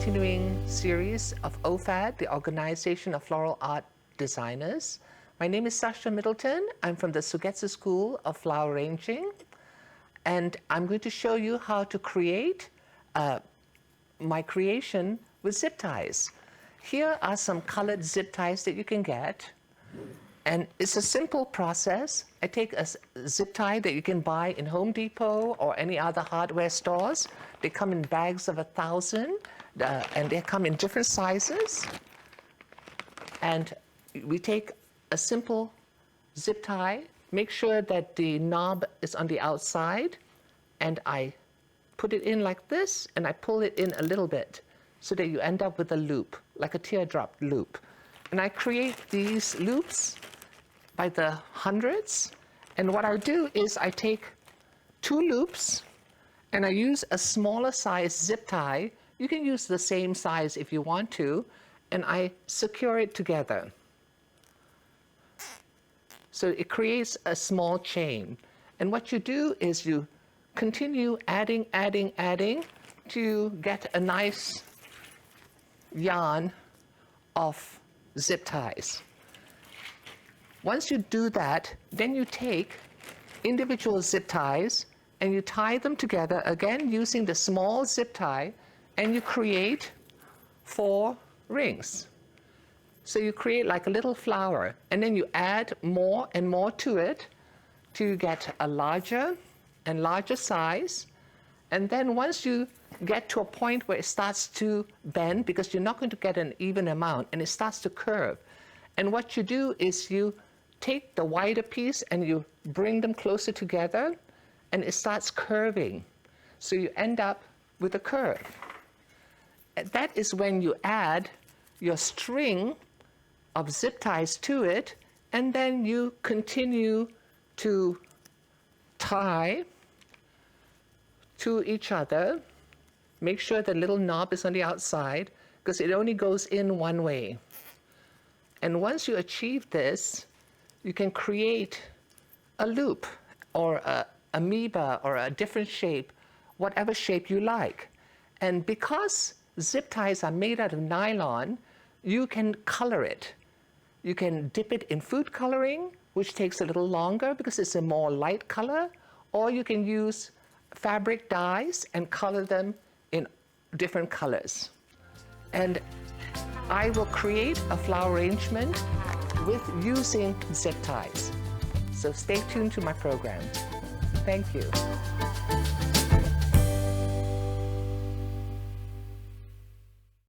continuing series of OFAD, the Organization of Floral Art Designers. My name is Sahshah Middleton. I'm from the Sugetsu School of Flower Arranging, and I'm going to show you how to create my creation with zip ties. Here are some colored zip ties that you can get, and it's a simple process. I take a zip tie that you can buy in Home Depot or any other hardware stores. They come in bags of 1,000, and they come in different sizes. And we take a simple zip tie, make sure that the knob is on the outside, and I put it in like this, and I pull it in a little bit so that you end up with a loop, like a teardrop loop. And I create these loops by the hundreds. And what I do is I take 2 loops and I use a smaller size zip tie. You can use the same size if you want to, and I secure it together. So it creates a small chain. And what you do is you continue adding to get a nice yarn of zip ties. Once you do that, then you take individual zip ties and you tie them together, again using the small zip tie, and you create 4 rings. So you create like a little flower, and then you add more and more to it to get a larger and larger size. And then once you get to a point where it starts to bend, because you're not going to get an even amount, and it starts to curve. And what you do is you take the wider piece and you bring them closer together, and it starts curving. So you end up with a curve. And that is when you add your string of zip ties to it, and then you continue to tie to each other. Make sure the little knob is on the outside, because it only goes in one way. And once you achieve this, you can create a loop or a amoeba or a different shape, whatever shape you like. And because zip ties are made out of nylon, you can color it. You can dip it in food coloring, which takes a little longer because it's a more light color, or you can use fabric dyes and color them in different colors. And I will create a flower arrangement with using zip ties. So stay tuned to my program. Thank you.